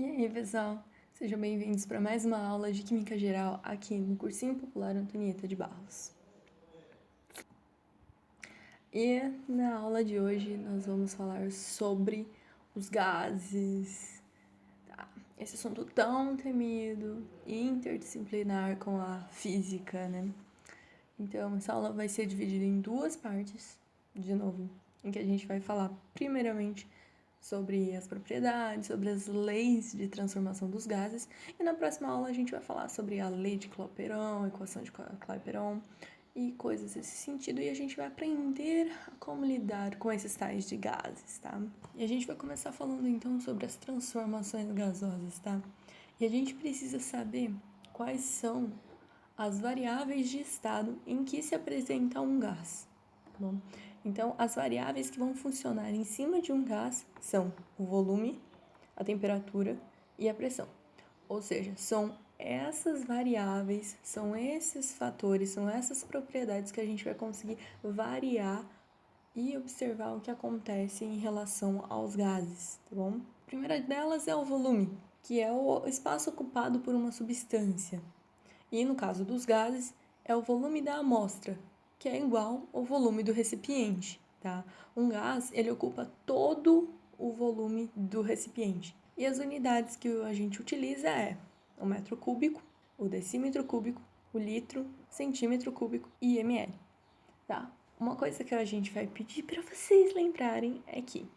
E aí, pessoal? Sejam bem-vindos para mais uma aula de Química Geral aqui no Cursinho Popular Antonieta de Barros. E na aula de hoje nós vamos falar sobre os gases. Esse assunto tão temido e interdisciplinar com a física, né? Então, essa aula vai ser dividida em duas partes, de novo, em que a gente vai falar primeiramente sobre as propriedades, sobre as leis de transformação dos gases, e na próxima aula a gente vai falar sobre a lei de Clapeyron, equação de Clapeyron e coisas desse sentido, e a gente vai aprender como lidar com esses tais de gases, tá? E a gente vai começar falando então sobre as transformações gasosas, tá? E a gente precisa saber quais são as variáveis de estado em que se apresenta um gás, tá bom? Então, as variáveis que vão funcionar em cima de um gás são o volume, a temperatura e a pressão. Ou seja, são essas variáveis, são esses fatores, são essas propriedades que a gente vai conseguir variar e observar o que acontece em relação aos gases, tá bom? A primeira delas é o volume, que é o espaço ocupado por uma substância. E no caso dos gases, é o volume da amostra, que é igual ao volume do recipiente, tá? Um gás, ele ocupa todo o volume do recipiente. E as unidades que a gente utiliza é o metro cúbico, o decímetro cúbico, o litro, centímetro cúbico e ml, tá? Uma coisa que a gente vai pedir para vocês lembrarem é que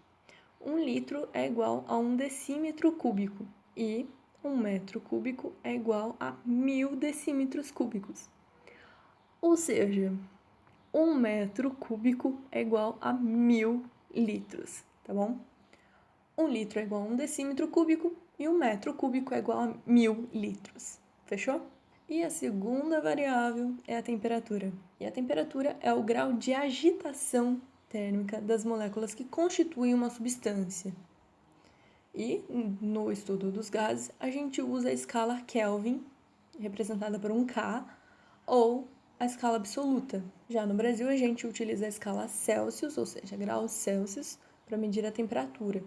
1 litro é igual a 1 decímetro cúbico e 1 metro cúbico é igual a 1000 decímetros cúbicos. Ou seja, 1 metro cúbico é igual a 1000 litros, tá bom? 1 litro é igual a 1 decímetro cúbico e 1 metro cúbico é igual a 1000 litros. Fechou? E a segunda variável é a temperatura. E a temperatura é o grau de agitação térmica das moléculas que constituem uma substância. E no estudo dos gases, a gente usa a escala Kelvin, representada por um K, ou a escala absoluta. Já no Brasil, a gente utiliza a escala Celsius, ou seja, graus Celsius, para medir a temperatura.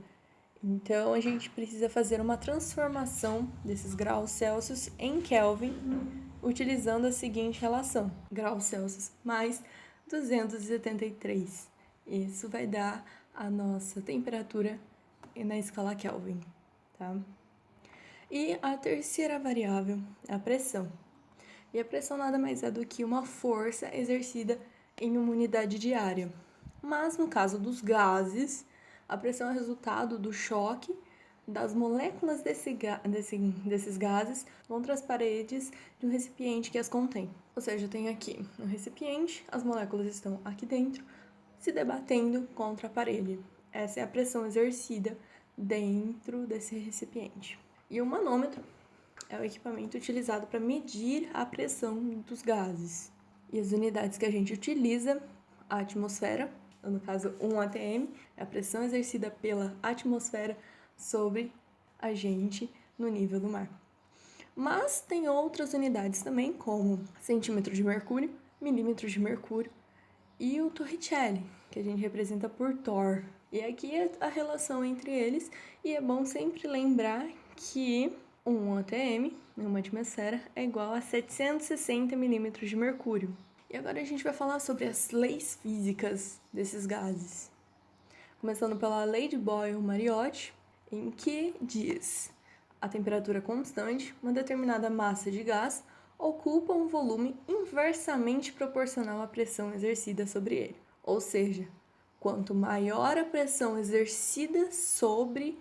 Então, a gente precisa fazer uma transformação desses graus Celsius em Kelvin, utilizando a seguinte relação: graus Celsius mais 273. Isso vai dar a nossa temperatura na escala Kelvin, tá? E a terceira variável é a pressão. E a pressão nada mais é do que uma força exercida em uma unidade de área. Mas no caso dos gases, a pressão é resultado do choque das moléculas desses gases contra as paredes de um recipiente que as contém. Ou seja, eu tenho aqui no recipiente, as moléculas estão aqui dentro, se debatendo contra a parede. Essa é a pressão exercida dentro desse recipiente. E o manômetro é o equipamento utilizado para medir a pressão dos gases. E as unidades que a gente utiliza, a atmosfera, no caso 1 atm, é a pressão exercida pela atmosfera sobre a gente no nível do mar. Mas tem outras unidades também, como centímetro de mercúrio, milímetro de mercúrio e o Torricelli, que a gente representa por Thor. E aqui é a relação entre eles, e é bom sempre lembrar que 1 atm, uma atmosfera, é igual a 760 milímetros de mercúrio. E agora a gente vai falar sobre as leis físicas desses gases. Começando pela lei de Boyle-Mariotte, em que diz: a temperatura constante, uma determinada massa de gás, ocupa um volume inversamente proporcional à pressão exercida sobre ele. Ou seja, quanto maior a pressão exercida sobre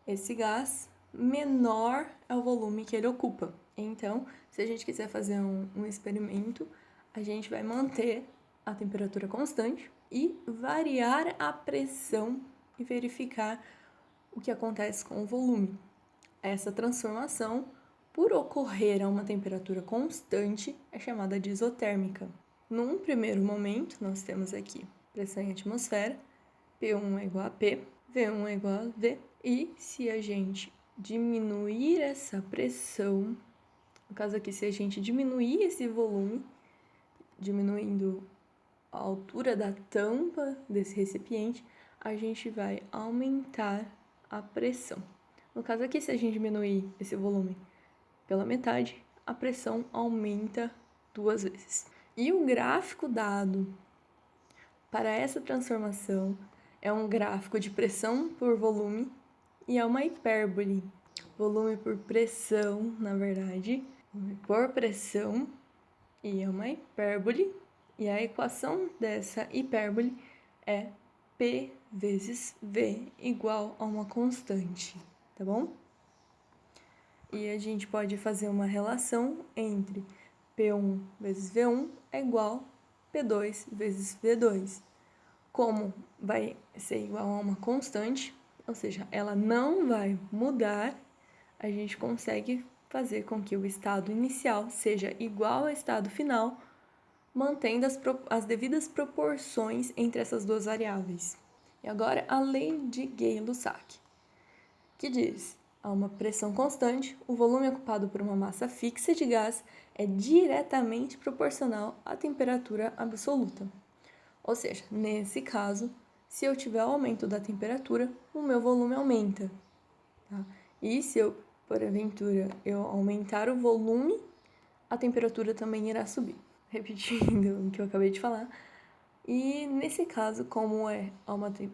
esse gás, menor é o volume que ele ocupa. Então, se a gente quiser fazer um experimento, a gente vai manter a temperatura constante e variar a pressão e verificar o que acontece com o volume. Essa transformação, por ocorrer a uma temperatura constante, é chamada de isotérmica. Num primeiro momento, nós temos aqui pressão em atmosfera, P1 é igual a P, V1 é igual a V, e se a gente diminuir essa pressão, no caso aqui, se a gente diminuir esse volume, diminuindo a altura da tampa desse recipiente, a gente vai aumentar a pressão. No caso aqui, se a gente diminuir esse volume pela metade, a pressão aumenta 2 vezes. E o gráfico dado para essa transformação é um gráfico de pressão por volume e é uma hipérbole. Volume por pressão, na verdade, volume por pressão, e é uma hipérbole. E a equação dessa hipérbole é P vezes V igual a uma constante, tá bom? E a gente pode fazer uma relação entre P1 vezes V1 é igual a P2 vezes V2. Como vai ser igual a uma constante, ou seja, ela não vai mudar, a gente consegue fazer com que o estado inicial seja igual ao estado final, mantendo as devidas proporções entre essas duas variáveis. E agora, a lei de Gay-Lussac, que diz: a uma pressão constante, o volume ocupado por uma massa fixa de gás é diretamente proporcional à temperatura absoluta. Ou seja, nesse caso, se eu tiver o aumento da temperatura, o meu volume aumenta. Tá? E se eu, porventura, eu aumentar o volume, a temperatura também irá subir. Repetindo o que eu acabei de falar. E nesse caso, como é a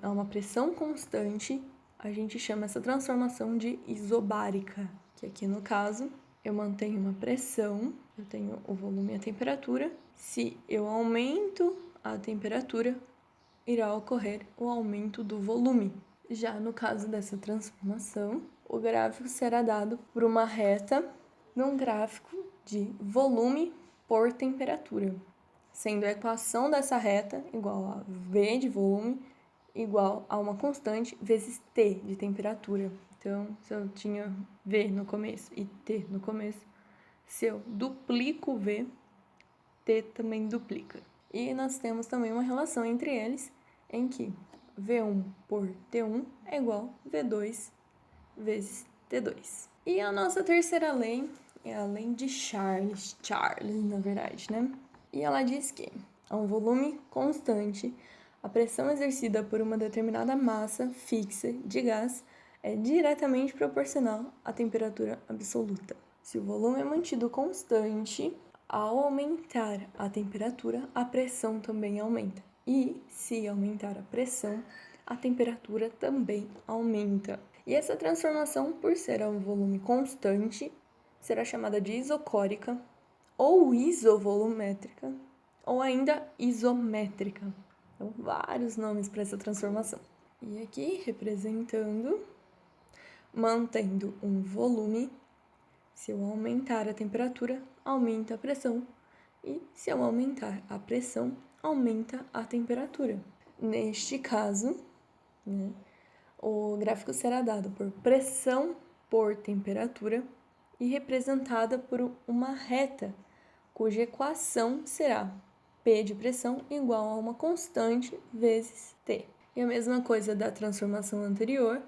uma pressão constante, a gente chama essa transformação de isobárica, que aqui no caso eu mantenho uma pressão, eu tenho o volume e a temperatura. Se eu aumento a temperatura, irá ocorrer o aumento do volume. Já no caso dessa transformação, o gráfico será dado por uma reta num gráfico de volume por temperatura, sendo a equação dessa reta igual a V de volume igual a uma constante vezes T de temperatura. Então, se eu tinha V no começo e T no começo, se eu duplico V, T também duplica. E nós temos também uma relação entre eles, em que V1 por T1 é igual a V2 vezes T2. E a nossa terceira lei é a lei de Charles, na verdade, né? E ela diz que a um volume constante, a pressão exercida por uma determinada massa fixa de gás é diretamente proporcional à temperatura absoluta. Se o volume é mantido constante, ao aumentar a temperatura, a pressão também aumenta. E se aumentar a pressão, a temperatura também aumenta. E essa transformação, por ser um volume constante, será chamada de isocórica, ou isovolumétrica, ou ainda isométrica. Então, vários nomes para essa transformação. E aqui, representando, mantendo um volume, se eu aumentar a temperatura, aumenta a pressão. E se eu aumentar a pressão, aumenta a temperatura. Neste caso, né, o gráfico será dado por pressão por temperatura e representada por uma reta, cuja equação será P de pressão igual a uma constante vezes T. E a mesma coisa da transformação anterior,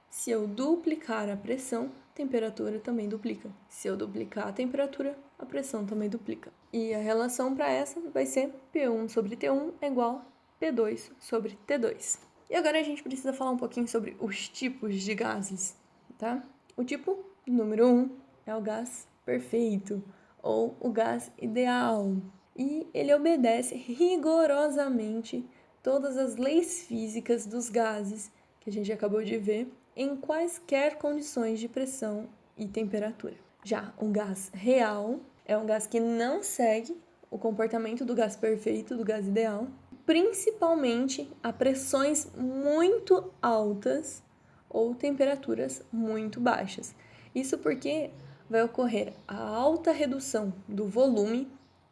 se eu duplicar a pressão, a temperatura também duplica. Se eu duplicar a temperatura, a pressão também duplica. E a relação para essa vai ser P1 sobre T1 é igual a P2 sobre T2. E agora a gente precisa falar um pouquinho sobre os tipos de gases, tá? O tipo número 1 é o gás perfeito, ou o gás ideal. E ele obedece rigorosamente todas as leis físicas dos gases que a gente acabou de ver em quaisquer condições de pressão e temperatura. Já o gás real é um gás que não segue o comportamento do gás perfeito, do gás ideal, principalmente a pressões muito altas ou temperaturas muito baixas. Isso porque vai ocorrer a alta redução do volume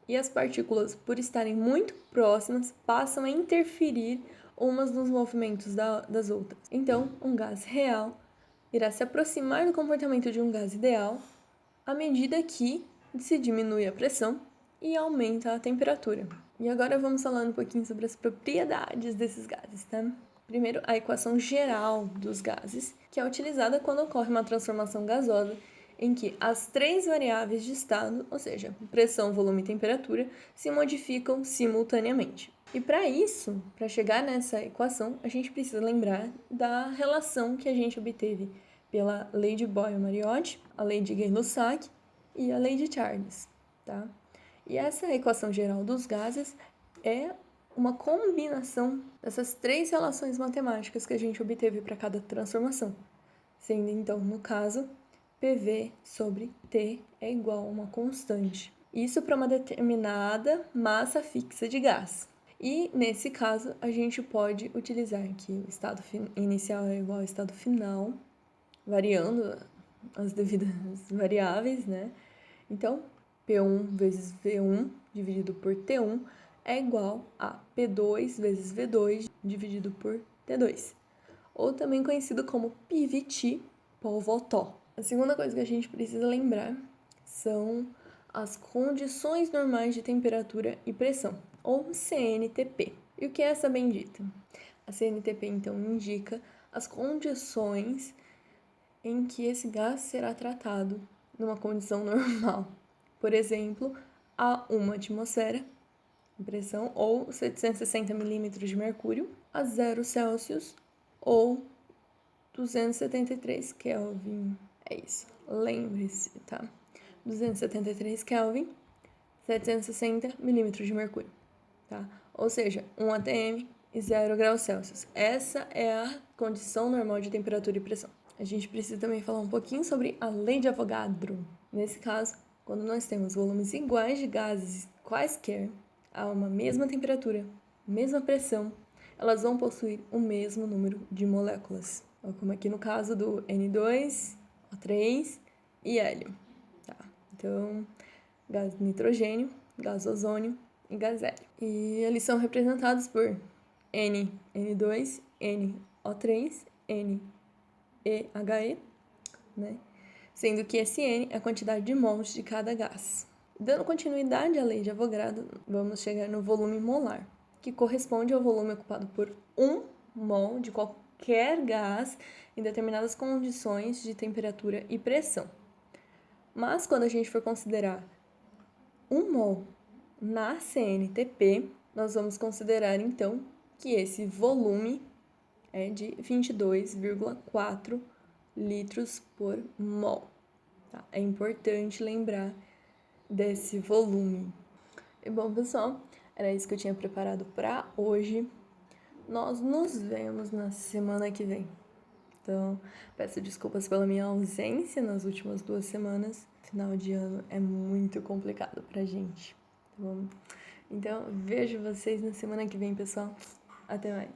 e as partículas, por estarem muito próximas, passam a interferir umas nos movimentos das outras. Então, um gás real irá se aproximar do comportamento de um gás ideal à medida que se diminui a pressão e aumenta a temperatura. E agora vamos falar um pouquinho sobre as propriedades desses gases, tá? Primeiro, a equação geral dos gases, que é utilizada quando ocorre uma transformação gasosa, em que as três variáveis de estado, ou seja, pressão, volume e temperatura, se modificam simultaneamente. E para isso, para chegar nessa equação, a gente precisa lembrar da relação que a gente obteve pela lei de Boyle-Mariotti, a lei de Gay-Lussac e a lei de Charles, tá? E essa equação geral dos gases é uma combinação dessas três relações matemáticas que a gente obteve para cada transformação, sendo então, no caso, PV sobre T é igual a uma constante. Isso para uma determinada massa fixa de gás. E, nesse caso, a gente pode utilizar que o estado inicial é igual ao estado final, variando as devidas variáveis, né? Então, P1 vezes V1 dividido por T1 é igual a P2 vezes V2 dividido por T2, ou também conhecido como PVT, Paul-Voltaire. A segunda coisa que a gente precisa lembrar são as condições normais de temperatura e pressão, ou CNTP. E o que é essa bendita? A CNTP, então, indica as condições em que esse gás será tratado numa condição normal. Por exemplo, a 1 atmosfera de pressão, ou 760 milímetros de mercúrio, a 0 Celsius, ou 273 Kelvin. É isso, lembre-se, tá? 273 Kelvin, 760 milímetros de mercúrio, tá? Ou seja, 1 atm e 0 graus Celsius. Essa é a condição normal de temperatura e pressão. A gente precisa também falar um pouquinho sobre a lei de Avogadro. Nesse caso, quando nós temos volumes iguais de gases quaisquer a uma mesma temperatura, mesma pressão, elas vão possuir o mesmo número de moléculas, como aqui no caso do N2, O3 e hélio. Tá? Então, gás nitrogênio, gás ozônio e gás hélio. E eles são representados por N, N2, N, O3, N, EHE, né? Sendo que esse N é a quantidade de mols de cada gás. Dando continuidade à lei de Avogadro, vamos chegar no volume molar, que corresponde ao volume ocupado por 1 mol de qualquer gás em determinadas condições de temperatura e pressão. Mas quando a gente for considerar 1 mol na CNTP, nós vamos considerar então que esse volume é de 22,4 litros por mol. Tá? É importante lembrar desse volume. E bom, pessoal, era isso que eu tinha preparado para hoje. Nós nos vemos na semana que vem. Então, peço desculpas pela minha ausência nas últimas 2 semanas. Final de ano é muito complicado pra gente, tá bom? Então, vejo vocês na semana que vem, pessoal. Até mais.